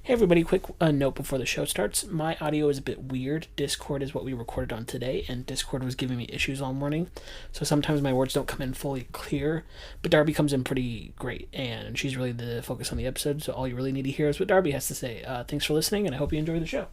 Hey everybody, quick note before the show starts. My audio is a bit weird. Discord is what we recorded on today, and Discord was giving me issues all morning. So sometimes my words don't come in fully clear, but Darby comes in pretty great, and she's really the focus on the episode, so all you really need to hear is what Darby has to say. Thanks for listening, and I hope you enjoy the show.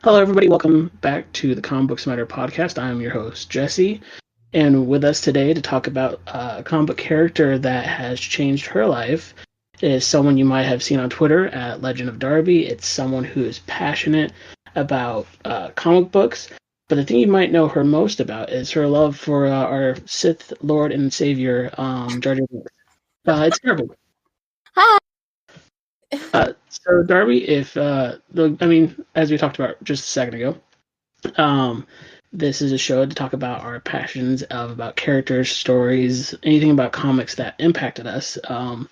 Hello, everybody. Welcome back to the Comic Books Matter podcast. I'm your host, Jesse, and with us today to talk about a comic book character that has changed her life is someone you might have seen on Twitter at Legend of Darby. It's someone who is passionate about comic books, but the thing you might know her most about is her love for our Sith Lord and Savior, Jar Jar Binks. It's Darby. Hi. So Darby, as we talked about just a second ago, this is a show to talk about our passions about characters, stories, anything about comics that impacted us. And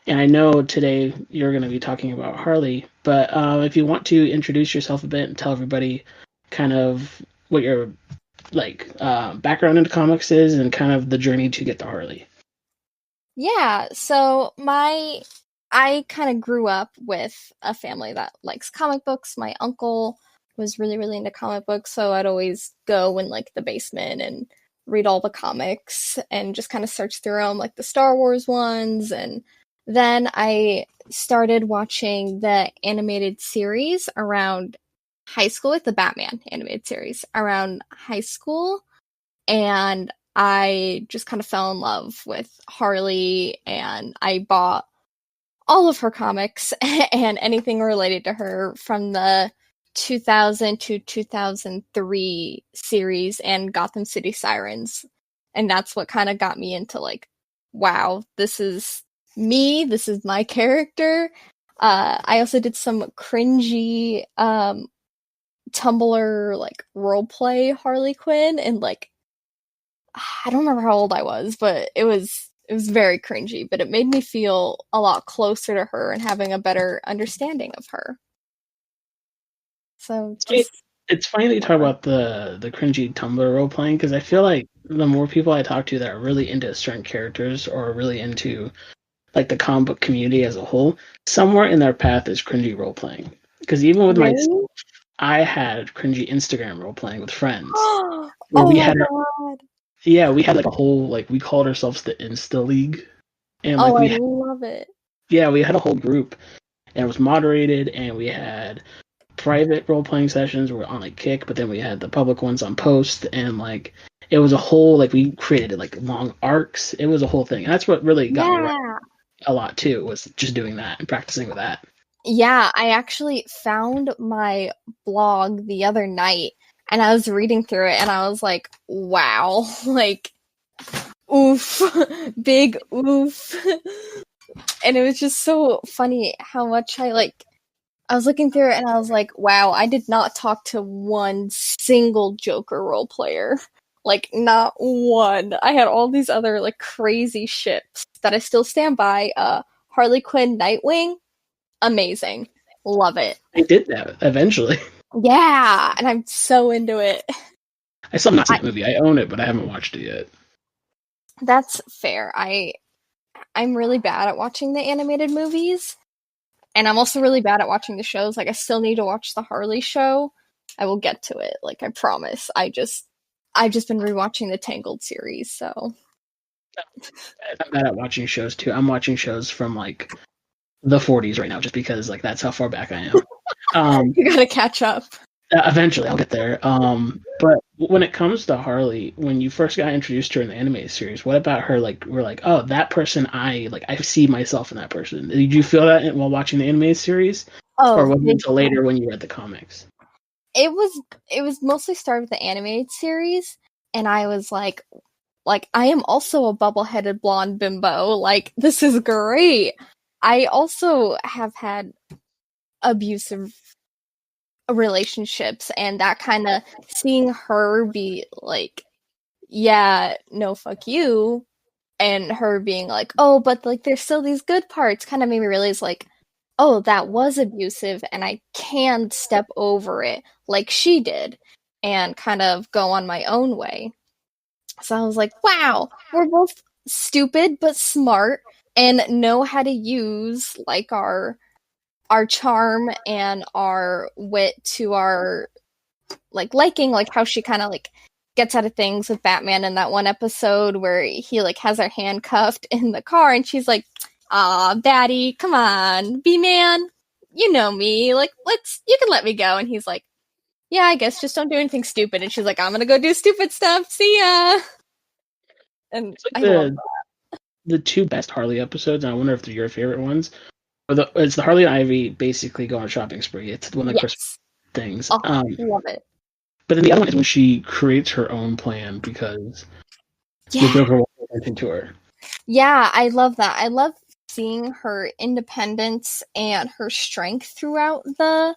I know today you're going to be talking about Harley, but if you want to introduce yourself a bit and tell everybody kind of what your background into comics is and kind of the journey to get to Harley. Yeah, so I kind of grew up with a family that likes comic books. My uncle was really, really into comic books, so I'd always go in the basement and read all the comics and just kind of search through them, like the Star Wars ones. And then I started watching the animated series around high school, like the Batman animated series around high school, and I just kind of fell in love with Harley, and I bought all of her comics and anything related to her from the 2000 to 2003 series and Gotham City Sirens. And that's what kind of got me into wow, this is me, this is my character. I also did some cringy Tumblr roleplay Harley Quinn, and I don't remember how old I was, but it was very cringy, but it made me feel a lot closer to her and having a better understanding of her. So it's funny that you talk about the cringy Tumblr role playing, because I feel like the more people I talk to that are really into certain characters or really into the comic book community as a whole, somewhere in their path is cringy role playing. Because even with myself, I had cringy Instagram role playing with friends. Oh my god. Yeah, we had a whole we called ourselves the Insta League, and I love it. Yeah, we had a whole group, and it was moderated, and we had private role playing sessions were on Kick, but then we had the public ones on Post, and it was a whole we created long arcs. It was a whole thing, and that's what really got me right a lot too, was just doing that and practicing with that. Yeah, I actually found my blog the other night. And I was reading through it, and I was like, wow, oof, big oof. And it was just so funny how much I was looking through it, and I was like, wow, I did not talk to one single Joker role player. Not one. I had all these other, crazy ships that I still stand by. Harley Quinn, Nightwing, amazing. Love it. I did that eventually. Yeah, and I'm so into it. I still have not seen the movie. I own it, but I haven't watched it yet. That's fair. I'm really bad at watching the animated movies, and I'm also really bad at watching the shows. I still need to watch the Harley show. I will get to it, I promise. I've just been rewatching the Tangled series, so. I'm bad at watching shows too. I'm watching shows from the 40s right now, just because that's how far back I am. You gotta catch up. Eventually, I'll get there. But when it comes to Harley, when you first got introduced to her in the anime series, what about her? Like, we're like, oh, that person, I see myself in that person. Did you feel that while watching the anime series, or Oh, was it until later when you read the comics? it was mostly started with the animated series, and I was like I am also a bubble-headed blonde bimbo. Like, this is great. I also have had abusive relationships, and that kind of seeing her be like, yeah, no, fuck you, and her being like, oh, but like there's still these good parts, kind of made me realize like, oh, that was abusive, and I can step over it like she did, and kind of go on my own way. So I was like, wow, we're both stupid but smart and know how to use like our charm and our wit to our like liking, like how she kind of like gets out of things with Batman in that one episode where he like has her handcuffed in the car and she's like, "Ah, Batty, come on, B-man, you know me, like you can let me go." And he's like, "Yeah, I guess just don't do anything stupid." And she's like, "I'm gonna go do stupid stuff. See ya." And It's like I love the two best Harley episodes, and I wonder if they're your favorite ones. It's the Harley and Ivy basically go on a shopping spree. It's one of the Christmas yes. things. Oh, love it. But then the other one is when she creates her own plan because the Yeah. Joker won't do anything to her. Yeah, I love that. I love seeing her independence and her strength throughout the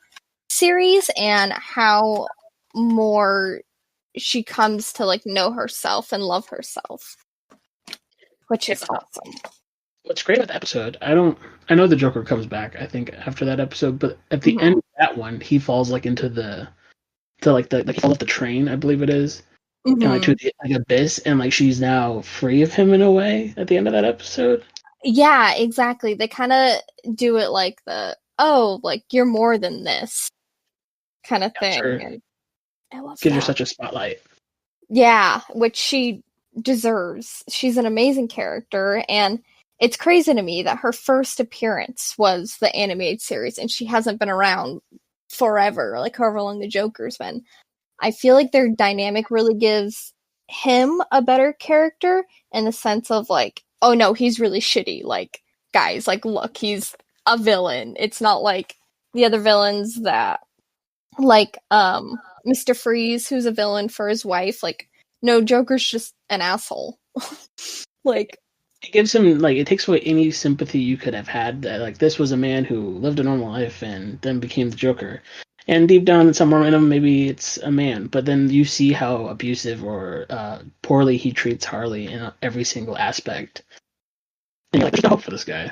series and how more she comes to like know herself and love herself, which is awesome. What's great about the episode, I know the Joker comes back, I think, after that episode, but at the end of that one, he falls like into he falls off the train, I believe it is. And like to the like abyss, and like she's now free of him in a way at the end of that episode. Yeah, exactly. They kind of do it like like you're more than this kind of thing. Sure. And I love Gives her that. such a spotlight. Yeah, which she deserves. She's an amazing character, and it's crazy to me that her first appearance was the animated series, and she hasn't been around forever, like however long the Joker's been. I feel like their dynamic really gives him a better character in the sense of like, oh no, he's really shitty. Like, guys, like, look, he's a villain. It's not like the other villains that, like, Mr. Freeze, who's a villain for his wife. Like, no, Joker's just an asshole. Like, It gives him like it takes away any sympathy you could have had that like this was a man who lived a normal life and then became the Joker. And deep down somewhere in him, maybe it's a man, but then you see how abusive or poorly he treats Harley in every single aspect. And you're like, there's no hope for this guy.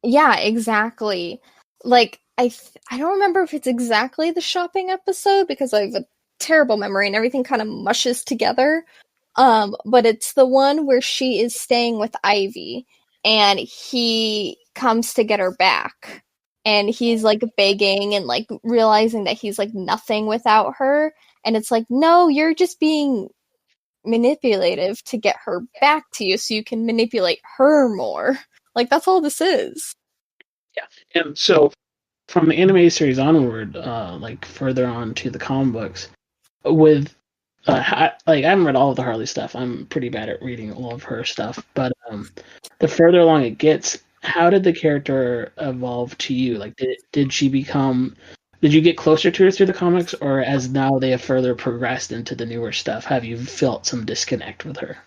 yeah, exactly. Like, I don't remember if it's exactly the shopping episode because I have a terrible memory and everything kind of mushes together. But it's the one where she is staying with Ivy and he comes to get her back. And he's like begging and like realizing that he's like nothing without her. And it's like, no, you're just being manipulative to get her back to you so you can manipulate her more. Like, that's all this is. Yeah. And so from the anime series onward, like further on to the comic books, with I haven't read all of the Harley stuff. I'm pretty bad at reading all of her stuff, but the further along it gets, how did the character evolve to you? Like, did she become? Did you get closer to her through the comics, or as now they have further progressed into the newer stuff, have you felt some disconnect with her?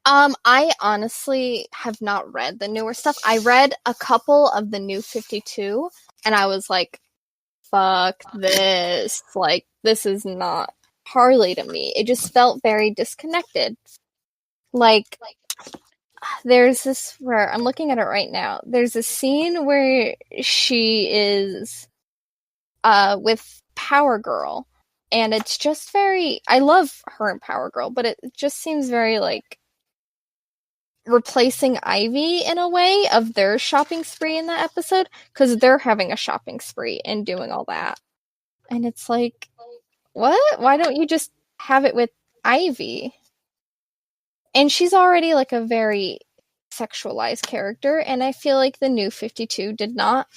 I honestly have not read the newer stuff. I read a couple of the new 52, and I was like, fuck this. Like, this is not Harley to me. It just felt very disconnected. Like, there's this where I'm looking at it right now. There's a scene where she is with Power Girl, and it's just very. I love her and Power Girl, but it just seems very like replacing Ivy in a way of their shopping spree in that episode because they're having a shopping spree and doing all that. And it's like, what? Why don't you just have it with Ivy? And she's already like a very sexualized character, and I feel like the new 52 did not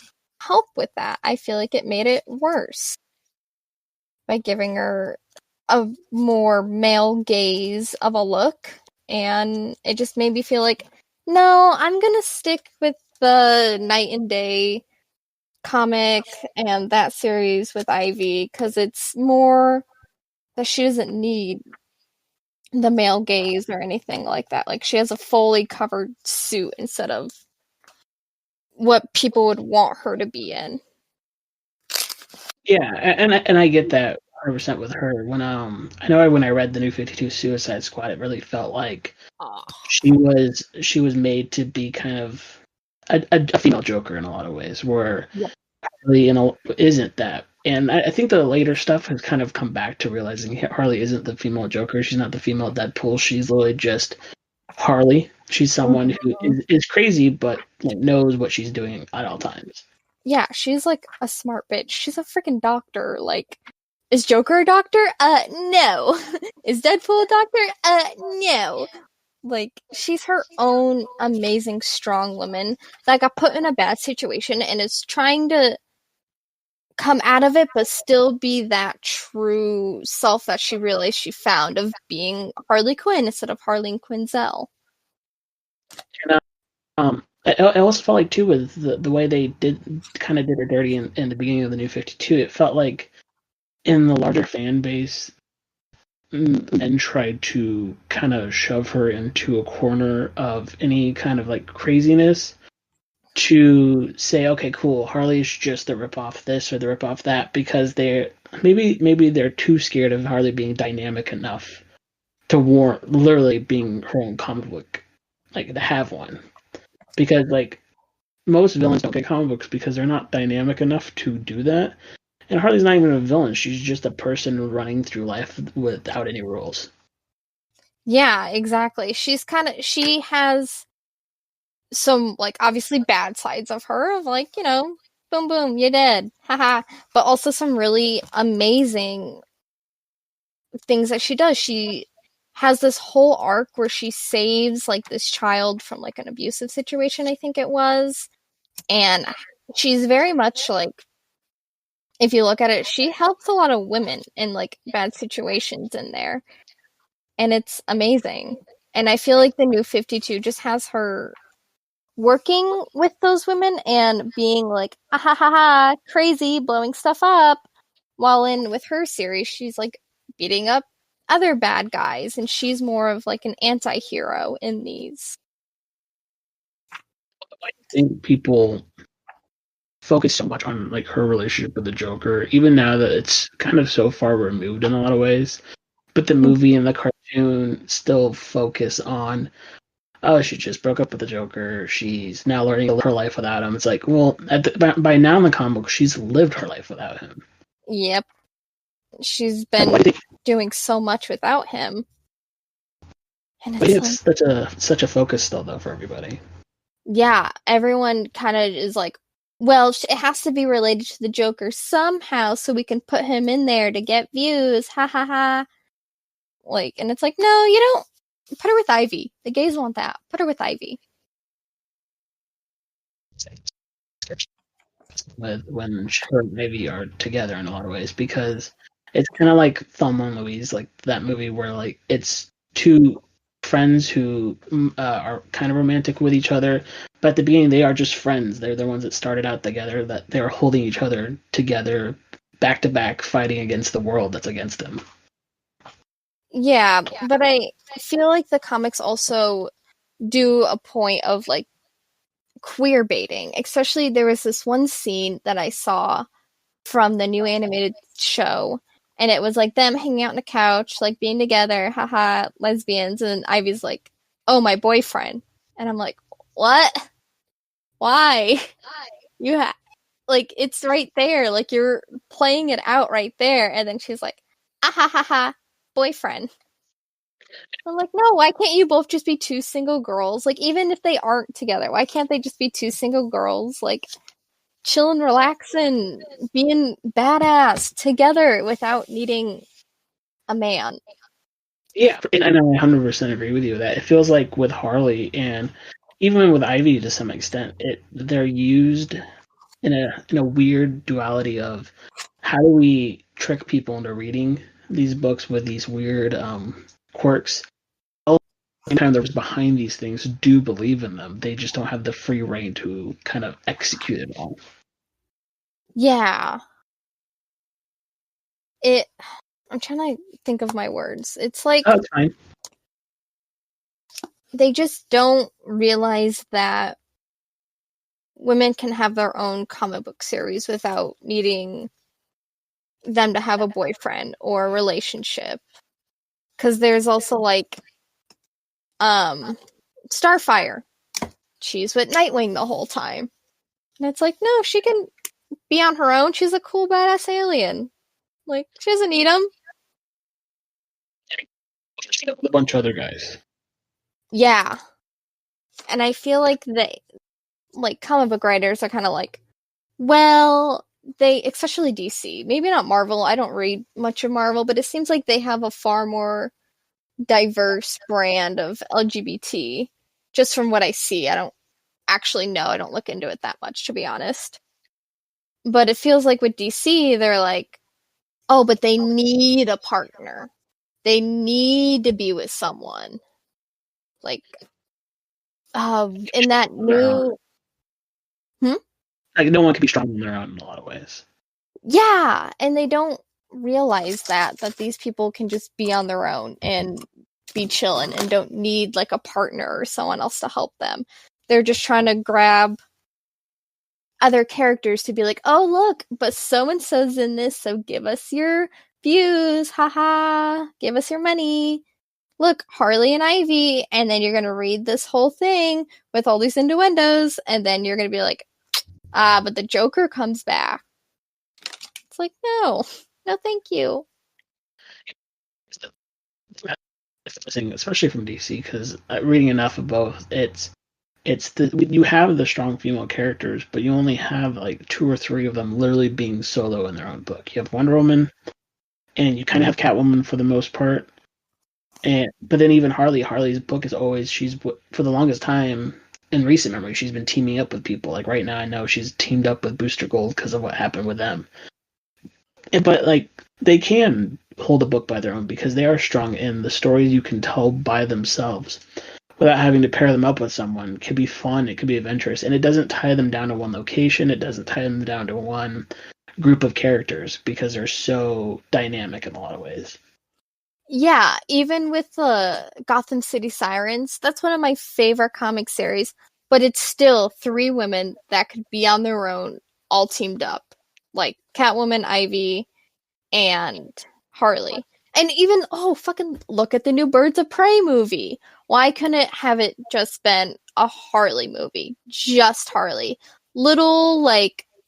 help with that. I feel like it made it worse. by giving her a more male gaze of a look, and it just made me feel like, no, I'm gonna stick with the Night and Day comic and that series with Ivy, because it's more that she doesn't need the male gaze or anything like that. Like, she has a fully covered suit instead of what people would want her to be in. Yeah, and I get that 100% with her. When I know when I read the New 52 Suicide Squad, it really felt like she was made to be kind of a female Joker in a lot of ways, where Harley isn't that. And I think the later stuff has kind of come back to realizing Harley isn't the female Joker. She's not the female Deadpool. She's literally just Harley. She's someone who is crazy, but like, knows what she's doing at all times. Yeah, she's like a smart bitch. She's a freaking doctor. Like, is Joker a doctor? No. Is Deadpool a doctor? No. Like, she's her own amazing, strong woman that got put in a bad situation and is trying to come out of it, but still be that true self that she realized she found of being Harley Quinn instead of Harley Quinzel. And I also felt like too with the way they did her dirty in the beginning of the New 52. It felt like in the larger fan base, men tried to kind of shove her into a corner of any kind of like craziness to say, okay, cool, Harley's just the ripoff this or the ripoff that, because maybe they're too scared of Harley being dynamic enough to warrant literally being her own comic book, like to have one. Because like most villains don't get comic books because they're not dynamic enough to do that. And Harley's not even a villain. She's just a person running through life without any rules. Yeah, exactly. She has some, like, obviously bad sides of her, of like, boom, boom, you're dead, haha. But also some really amazing things that she does. She has this whole arc where she saves, like, this child from, like, an abusive situation, I think it was. And she's very much, like, if you look at it, she helps a lot of women in, like, bad situations in there. And it's amazing. And I feel like the New 52 just has her working with those women and being like, ah ha ha ha, crazy, blowing stuff up. While with her series, she's like beating up other bad guys, and she's more of like an anti-hero in these. I think people focus so much on like her relationship with the Joker, even now that it's kind of so far removed in a lot of ways. But the movie and the cartoon still focus on, oh, she just broke up with the Joker. She's now learning to live her life without him. It's like, well, by now in the comic book, she's lived her life without him. Yep. She's been doing so much without him. And it's such a focus still, though, for everybody. Yeah, everyone kind of is like, well, it has to be related to the Joker somehow, so we can put him in there to get views. Ha ha ha. Like, and it's like, no, you don't. Put her with Ivy. The gays want that. Put her with Ivy. When her and Ivy are together in a lot of ways, because it's kind of like Thelma and Louise, like that movie where like it's two friends who are kind of romantic with each other, but at the beginning they are just friends. They're the ones that started out together, that they're holding each other together back to back, fighting against the world that's against them. Yeah, but I feel like the comics also do a point of like queer baiting. Especially there was this one scene that I saw from the new animated show, and it was like them hanging out on a couch, like being together, haha, lesbians, and Ivy's like, oh, my boyfriend. And I'm like, what? Why? Like, it's right there. Like, you're playing it out right there. And then she's like, ah ha ha ha, boyfriend. I'm like, no, why can't you both just be two single girls? Like, even if they aren't together, why can't they just be two single girls? Like, chilling, relaxing, being badass together without needing a man. Yeah, and I 100% agree with you with that. It feels like with Harley and even with Ivy to some extent, they're used in a weird duality of how do we trick people into reading these books with these weird quirks. All the time those behind these things do believe in them. They just don't have the free reign to kind of execute it all. Yeah. I'm trying to think of my words. It's like Oh, it's fine. They just don't realize that women can have their own comic book series without needing them to have a boyfriend or a relationship. Because there's also like Starfire. She's with Nightwing the whole time. And it's like, no, she can be on her own. She's a cool badass alien. Like, she doesn't need him. A bunch of other guys. Yeah. And I feel like comic book writers are kind of like, well, especially DC, maybe not Marvel, I don't read much of Marvel, but it seems like they have a far more diverse brand of LGBT, just from what I see. I don't actually know, I don't look into it that much, to be honest. But it feels like with DC, they're like, oh, but they need a partner. They need to be with someone. Like, in that new... Like, no one can be strong on their own in a lot of ways. Yeah, and they don't realize that these people can just be on their own and be chilling and don't need like a partner or someone else to help them. They're just trying to grab other characters to be like, oh look, but so-and-so's in this, so give us your views, haha, give us your money. Look, Harley and Ivy, and then you're gonna read this whole thing with all these innuendos, and then you're gonna be like, but the Joker comes back. It's like, no, thank you. Especially from DC, because reading enough of both, you have the strong female characters, but you only have like 2 or 3 of them literally being solo in their own book. You have Wonder Woman, and you kind of have Catwoman for the most part, but then even Harley's book is always, she's, for the longest time in recent memory, she's been teaming up with people. Like right now, I know she's teamed up with Booster Gold because of what happened with them. But like, they can hold a book by their own because they are strong, and the stories you can tell by themselves without having to pair them up with someone. It could be fun, it could be adventurous, and it doesn't tie them down to one location, it doesn't tie them down to one group of characters because they're so dynamic in a lot of ways. Yeah, even with the Gotham City Sirens, that's one of my favorite comic series, but it's still 3 women that could be on their own, all teamed up. Like Catwoman, Ivy, and Harley. And even, fucking look at the new Birds of Prey movie. Why couldn't it have it just been a Harley movie? Just Harley. Little,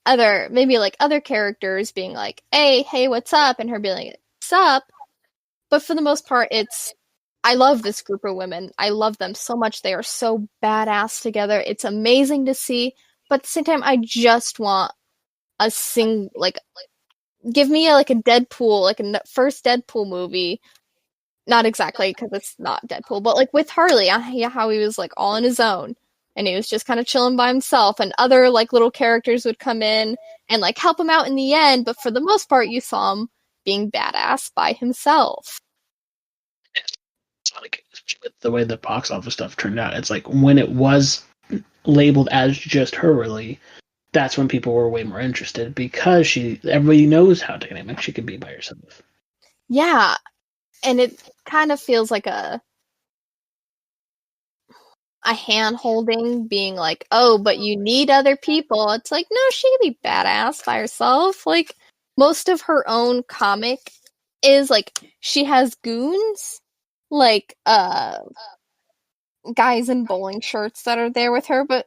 other characters being like, hey, what's up? And her being like, what's up? But for the most part, I love this group of women. I love them so much. They are so badass together. It's amazing to see. But at the same time, I just want give me a Deadpool, a first Deadpool movie. Not exactly, because it's not Deadpool, but like with Harley, how he was like all on his own, and he was just kind of chilling by himself, and other like little characters would come in and like help him out in the end, but for the most part, you saw him being badass by himself. Like, the way the box office stuff turned out, it's like when it was labeled as just Harley, that's when people were way more interested because everybody knows how dynamic she can be by herself. Yeah, and it kind of feels like a hand holding, being like, oh, but you need other people. It's like, no, she can be badass by herself. Like, most of her own comic is like, she has goons, like guys in bowling shirts that are there with her, but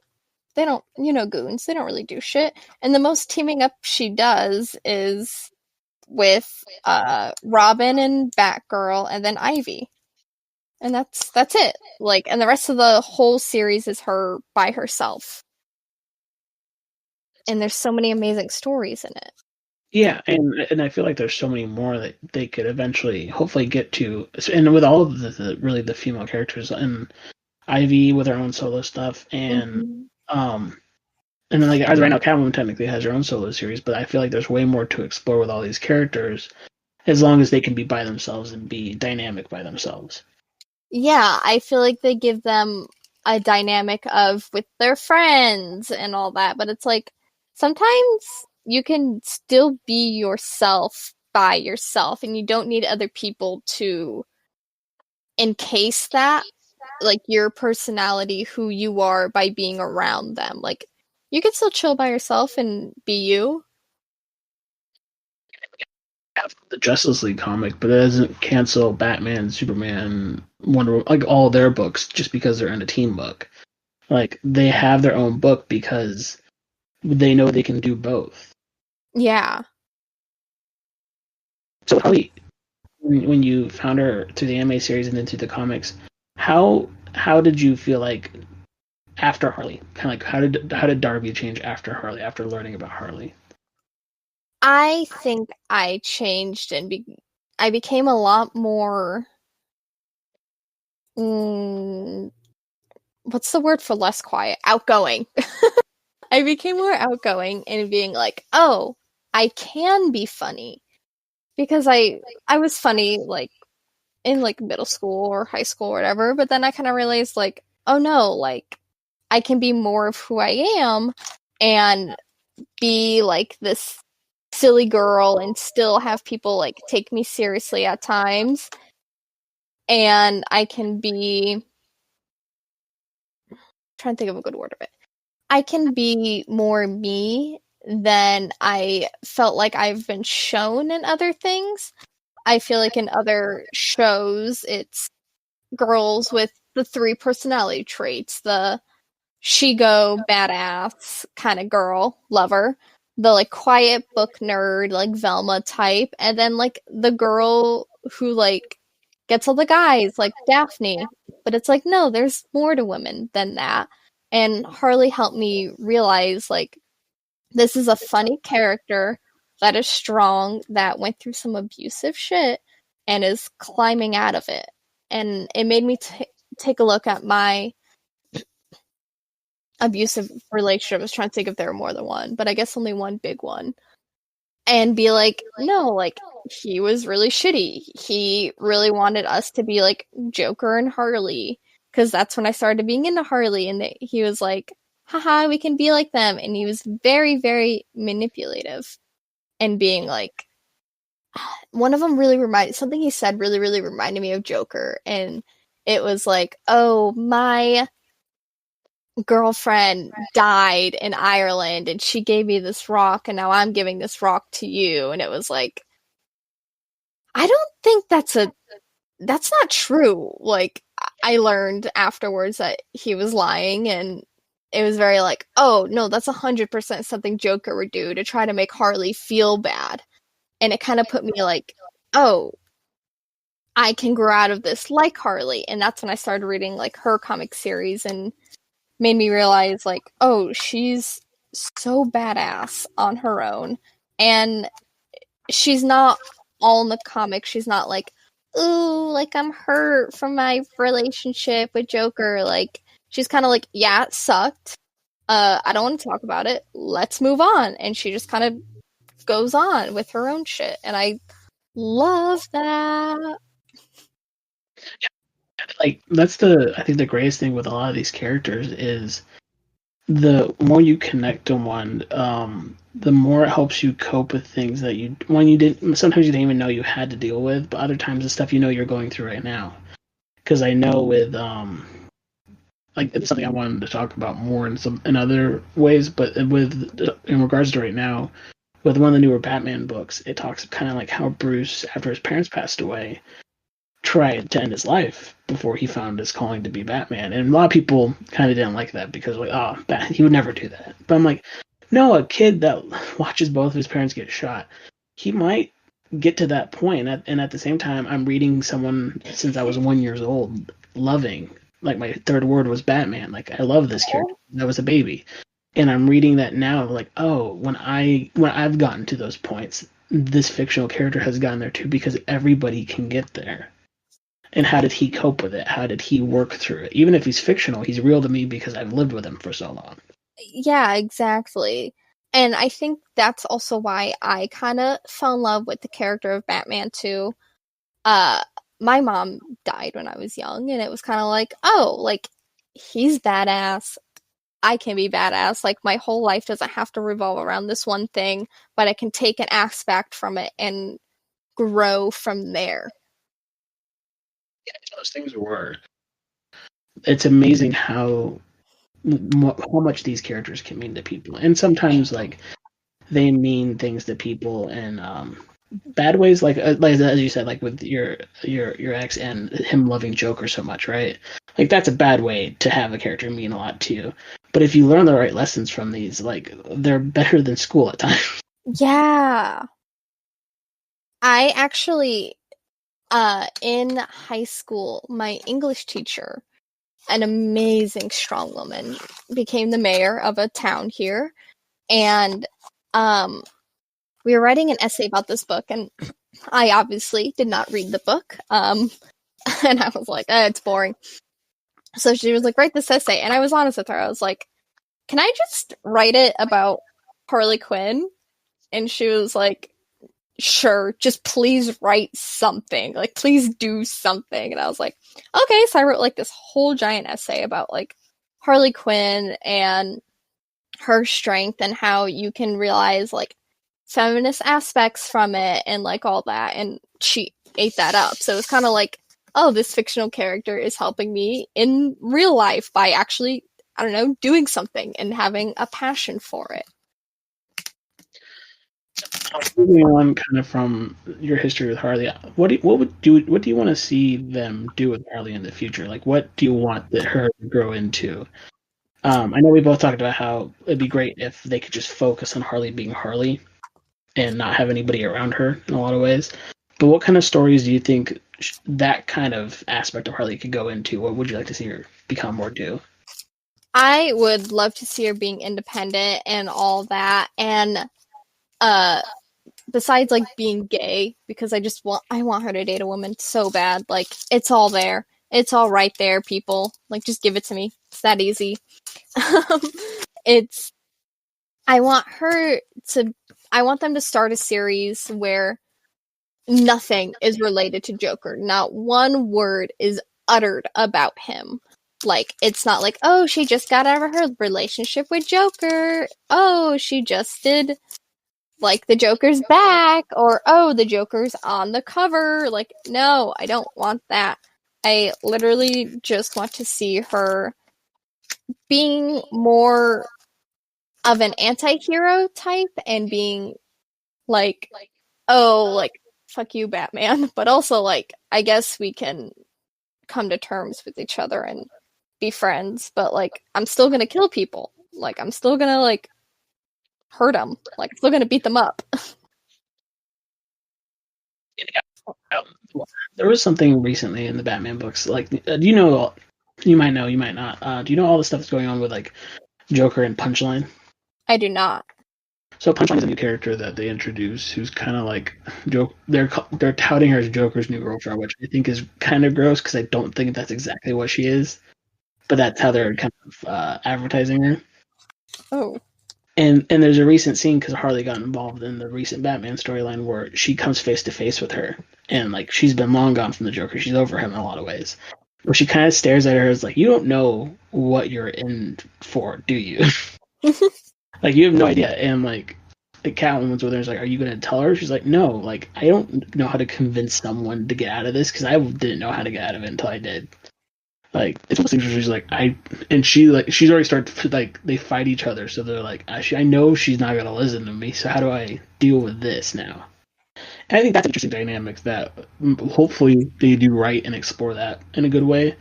they don't, goons, they don't really do shit. And the most teaming up she does is with Robin and Batgirl, and then Ivy. And that's it. Like, and the rest of the whole series is her by herself. And there's so many amazing stories in it. Yeah, and I feel like there's so many more that they could eventually, hopefully, get to. And with all of the female characters, and Ivy with her own solo stuff, and And then, like, as right now, Catwoman technically has her own solo series, but I feel like there's way more to explore with all these characters, as long as they can be by themselves and be dynamic by themselves. Yeah, I feel like they give them a dynamic of with their friends and all that, but it's like sometimes you can still be yourself by yourself and you don't need other people to encase that, like your personality, who you are by being around them. Like you can still chill by yourself and be you. Have the Justice League comic, but it doesn't cancel Batman, Superman, Wonder Woman, like all their books just because they're in a team book. Like they have their own book because they know they can do both. Yeah. So Harley, when you found her through the anime series and then through the comics, how did you feel like after Harley? Kind of like how did Darby change after Harley? After learning about Harley? I think I changed and I became a lot more. What's the word for less quiet? Outgoing. I became more outgoing and being like, oh, I can be funny because I was funny like in like middle school or high school or whatever, but then I kind of realized like, oh no, like I can be more of who I am and be like this silly girl and still have people like take me seriously at times, and I can be trying to think of a good word of it. I can be more me than I felt like I've been shown in other things. I feel like in other shows it's girls with the 3 personality traits, the she-go badass kind of girl, lover, the like quiet book nerd, like Velma type, and then like the girl who like gets all the guys, like Daphne. But it's like, no, there's more to women than that. And Harley helped me realize like this is a funny character that is strong, that went through some abusive shit and is climbing out of it. And it made me take a look at my abusive relationship. I was trying to think if there were more than one, but I guess only one big one. And be like, no, like, he was really shitty. He really wanted us to be like Joker and Harley. Because that's when I started being into Harley. And he was like, haha, we can be like them. And he was very, very manipulative. And being like, one of them something he said really, really reminded me of Joker. And it was like, oh, my girlfriend died in Ireland and she gave me this rock and now I'm giving this rock to you. And it was like, I don't think that's not true. Like, I learned afterwards that he was lying, and it was very like, oh no, that's 100% something Joker would do to try to make Harley feel bad. And it kind of put me like, oh, I can grow out of this like Harley. And that's when I started reading like her comic series and made me realize like, oh, she's so badass on her own. And she's not all in the comic. She's not like, ooh, like I'm hurt from my relationship with Joker. Like, she's kind of like, yeah, it sucked. I don't want to talk about it. Let's move on. And she just kind of goes on with her own shit. And I love that. Like that's I think the greatest thing with a lot of these characters is the more you connect to one, the more it helps you cope with things that sometimes you didn't even know you had to deal with, but other times the stuff you know you're going through right now. Because I know with like it's something I wanted to talk about more in other ways, but in regards to right now, with one of the newer Batman books, it talks kind of like how Bruce, after his parents passed away, tried to end his life before he found his calling to be Batman. And a lot of people kind of didn't like that because, like, oh, he would never do that. But I'm like, no, a kid that watches both of his parents get shot, he might get to that point. And at the same time, I'm reading someone since I was 1 year old, loving, like, my third word was Batman. Like, I love this character. I was a baby. And I'm reading that now, like, oh, when I've gotten to those points, this fictional character has gotten there too, because everybody can get there. And how did he cope with it? How did he work through it? Even if he's fictional, he's real to me because I've lived with him for so long. Yeah, exactly. And I think that's also why I kind of fell in love with the character of Batman too. Uh, my mom died when I was young, and it was kind of like, oh, like he's badass. I can be badass. Like my whole life doesn't have to revolve around this one thing, but I can take an aspect from it and grow from there. Yeah, those things were. It's amazing how much these characters can mean to people, and sometimes like they mean things to people in bad ways, like as you said, like with your ex and him loving Joker so much, right? Like that's a bad way to have a character mean a lot to you. But if you learn the right lessons from these, like they're better than school at times. Yeah. I actually, in high school, my English teacher, an amazing, strong woman, became the mayor of a town here. And um, we were writing an essay about this book, and I obviously did not read the book. And I was like, it's boring. So she was like, write this essay. And I was honest with her. I was like, can I just write it about Harley Quinn? And she was like, sure, just please write something. Like, please do something. And I was like, okay. So I wrote like this whole giant essay about like Harley Quinn and her strength and how you can realize like feminist aspects from it and like all that. And she ate that up. So it was kind of like, oh, this fictional character is helping me in real life by actually, I don't know, doing something and having a passion for it. Moving on, kind of from your history with Harley, what do you want to see them do with Harley in the future? Like, what do you want her to grow into? I know we both talked about how it'd be great if they could just focus on Harley being Harley and not have anybody around her in a lot of ways. But what kind of stories do you think that kind of aspect of Harley could go into? What would you like to see her become or do? I would love to see her being independent and all that. And besides like being gay, because I want her to date a woman so bad. Like it's all there. It's all right there, people. Like just give it to me. It's that easy. It's I want her to I want them to start a series where nothing is related to Joker. Not one word is uttered about him. Like, it's not like, oh, she just got out of her relationship with Joker. Oh, she just did, like, the Joker's back. Or, oh, the Joker's on the cover. Like, no, I don't want that. I literally just want to see her being more of an anti-hero type and being like, oh, like, fuck you, Batman. But also, like, I guess we can come to terms with each other and be friends, but like I'm still gonna kill people. Like I'm still gonna like hurt them. Like I'm still gonna beat them up. There was something recently in the Batman books. Like, do you know? You might know, you might not. Do you know all the stuff that's going on with like Joker and Punchline? I do not. So Punchline is a new character that they introduce, who's kind of like joke. They're touting her as Joker's new girlfriend, which I think is kind of gross because I don't think that's exactly what she is. But that's how they're kind of advertising her. Oh. And there's a recent scene because Harley got involved in the recent Batman storyline where she comes face to face with her, and like she's been long gone from the Joker. She's over him in a lot of ways. Where she kind of stares at her as like, you don't know what you're in for, do you? Like you have no idea. And like the Catwoman's with her is like, are you gonna tell her? She's like, no. Like I don't know how to convince someone to get out of this because I didn't know how to get out of it until I did. Like it's one of those things where she's like she's already started to, like they fight each other, so they're like I know she's not gonna listen to me, so how do I deal with this now? And I think that's an interesting dynamic that hopefully they do right and explore that in a good way,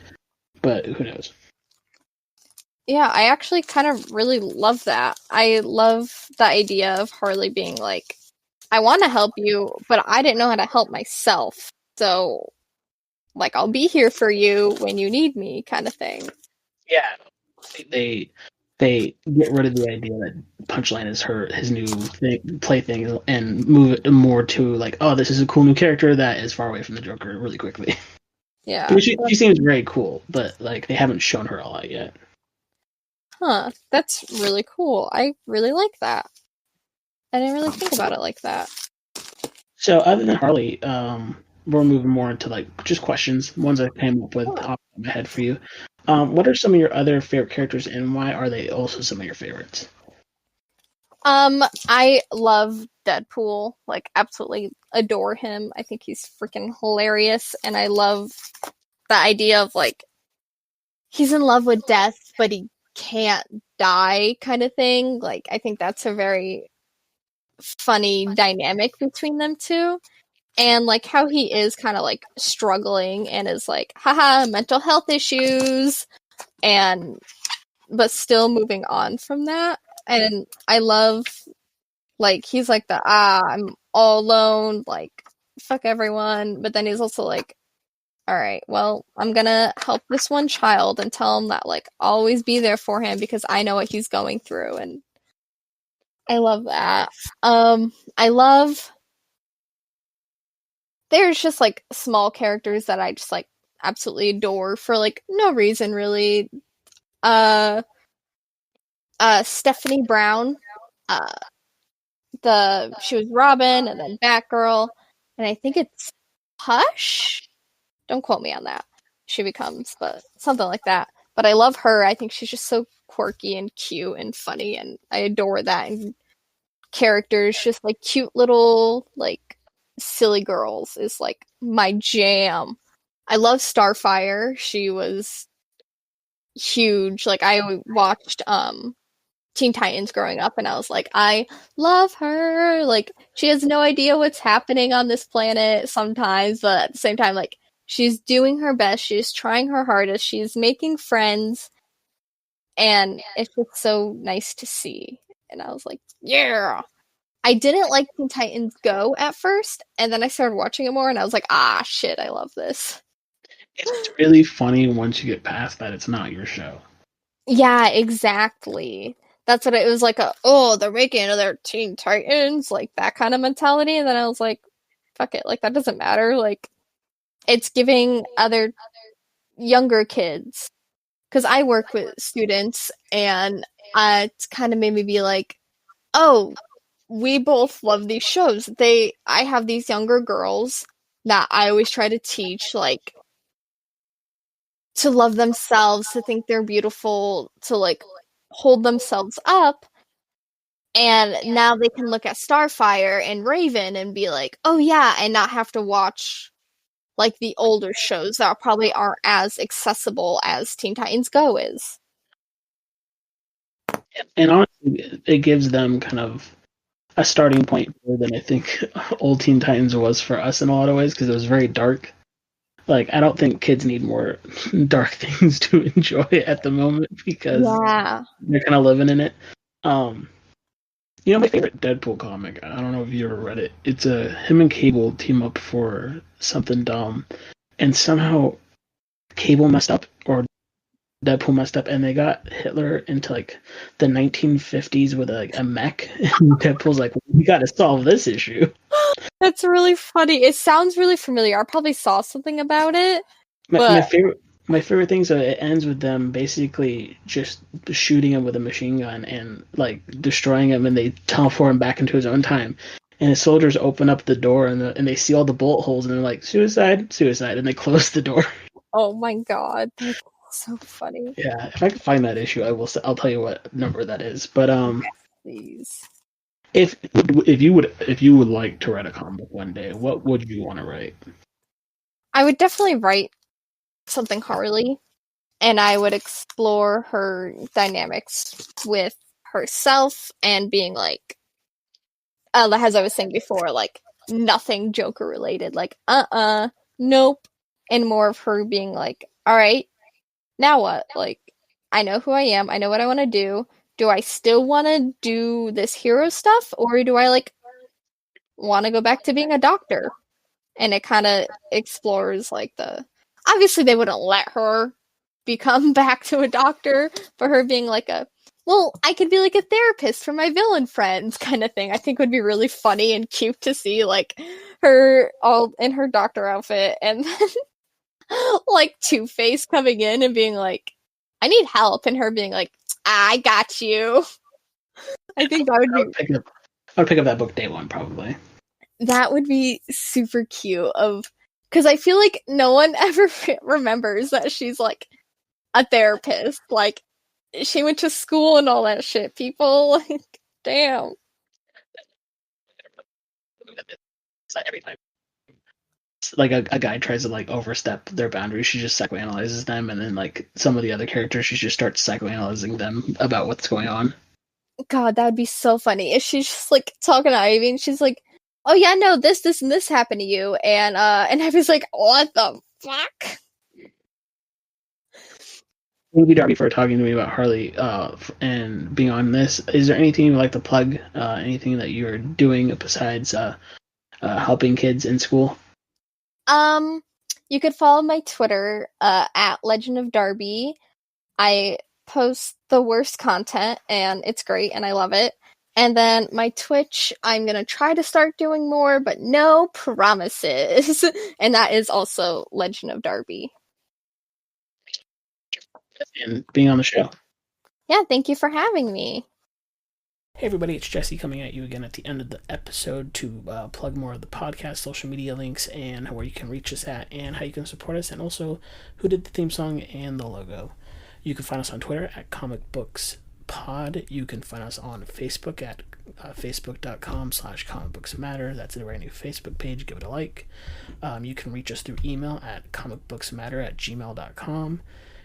but who knows? Yeah, I actually kind of really love that. I love the idea of Harley being like, I want to help you, but I didn't know how to help myself. So like I'll be here for you when you need me kind of thing. Yeah, they get rid of the idea that Punchline is his new plaything and move it more to like, oh, this is a cool new character that is far away from the Joker really quickly. Yeah. I mean, she seems very cool, but like they haven't shown her a lot yet. Huh, that's really cool. I really like that. I didn't really think about it like that. So other than Harley, we're moving more into like just questions, ones I came up with off my head for you. What are some of your other favorite characters, and why are they also some of your favorites? I love Deadpool. Like, absolutely adore him. I think he's freaking hilarious, and I love the idea of like he's in love with death, but he can't die kind of thing. Like, I think that's a very funny dynamic between them two. And like how he is kind of like struggling and is like, haha, mental health issues, and but still moving on from that. And I love like he's like I'm all alone, like fuck everyone, but then he's also like, all right, well, I'm gonna help this one child and tell him that like I'll always be there for him because I know what he's going through, and I love that. I love there's just like small characters that I just like absolutely adore for like no reason really. Uh Stephanie Brown. Uh she was Robin and then Batgirl, and I think it's Hush. Don't quote me on that. She becomes, but something like that. But I love her. I think she's just so quirky and cute and funny, and I adore that. And characters, just like cute little like silly girls, is like my jam. I love Starfire. She was huge. Like I watched Teen Titans growing up, and I was like, I love her. Like, she has no idea what's happening on this planet sometimes, but at the same time, like, she's doing her best. She's trying her hardest. She's making friends, and it's just so nice to see. And I was like, yeah. I didn't like Teen Titans Go at first, and then I started watching it more, and I was like, shit, I love this. It's really funny once you get past that it's not your show. Yeah, exactly. That's what it was like. They're making another Teen Titans, like that kind of mentality. And then I was like, fuck it, like that doesn't matter. Like it's giving other younger kids, because I work with students, and it's kind of made me be like, oh, we both love these shows. I have these younger girls that I always try to teach, like, to love themselves, to think they're beautiful, to like hold themselves up. And now they can look at Starfire and Raven and be like, oh yeah, and not have to watch like the older shows that probably aren't as accessible as Teen Titans Go is. And honestly, it gives them kind of a starting point better than I think old Teen Titans was for us in a lot of ways, because it was very dark. Like, I don't think kids need more dark things to enjoy at the moment because they're kind of living in it. My favorite Deadpool comic, I don't know if you ever read it. It's him and Cable team up for something dumb, and somehow Cable messed up, or Deadpool messed up, and they got Hitler into like the 1950s with like a mech. And Deadpool's like, we got to solve this issue. That's really funny. It sounds really familiar. I probably saw something about it. My favorite thing is that it ends with them basically just shooting him with a machine gun and like destroying him, and they teleport him back into his own time. And his soldiers open up the door, and they see all the bullet holes, and they're like, suicide, suicide, and they close the door. Oh my god, that's so funny. Yeah, if I can find that issue, I'll tell you what number that is. But Please. if you would like to write a comic book one day, what would you want to write? I would definitely write something Harley, and I would explore her dynamics with herself and being like, as I was saying before, like nothing Joker related, like nope, and more of her being like, all right, now what? Like, I know who I am, I know what I want to do. Do I still want to do this hero stuff, or do I like want to go back to being a doctor? And it kind of explores like obviously they wouldn't let her become back to a doctor, but her being like I could be like a therapist for my villain friends kind of thing. I think would be really funny and cute to see, like her all in her doctor outfit, and then like Two-Face coming in and being like, I need help, and her being like, I got you. I think that would be. I would pick up that book day one, probably. That would be super cute. Because I feel like no one ever remembers that she's like a therapist. Like she went to school and all that shit. People, like, damn. Every time, like a guy tries to like overstep their boundaries, she just psychoanalyzes them, and then like some of the other characters, she just starts psychoanalyzing them about what's going on. God, that would be so funny if she's just like talking to Ivy and she's like, "Oh yeah, no, this, and this happened to you," and Ivy's like, "What the fuck?" Thank you, Darby, for talking to me about Harley and being on this. Is there anything you'd like to plug? Anything that you're doing besides helping kids in school? You could follow my Twitter at Legend of Darby. I post the worst content, and it's great, and I love it. And then my Twitch, I'm gonna try to start doing more, but no promises. And that is also Legend of Darby. And being on the show. Yeah, thank you for having me. Hey everybody, it's Jesse coming at you again at the end of the episode to plug more of the podcast, social media links, and where you can reach us at, and how you can support us, and also who did the theme song and the logo. You can find us on Twitter at Comic Books Pod. You can find us on Facebook at facebook.com/Comic Books Matter. That's a brand new Facebook page. Give it a like. You can reach us through email at comicbooksmatter@gmail.com.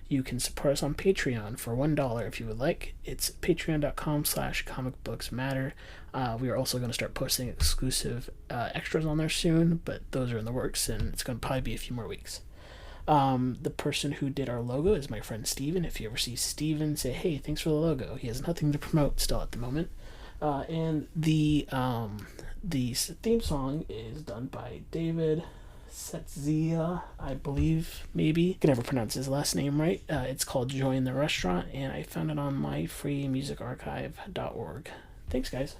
You can support us on Patreon for $1 if you would like. It's patreon.com/comicbooksmatter. We are also going to start posting exclusive extras on there soon, but those are in the works, and it's going to probably be a few more weeks. The person who did our logo is my friend Steven. If you ever see Steven, say, hey, thanks for the logo. He has nothing to promote still at the moment. And the theme song is done by David Szesztay, I believe, maybe. I can never pronounce his last name right. It's called Join the Restaurant, and I found it on myfreemusicarchive.org. Thanks, guys.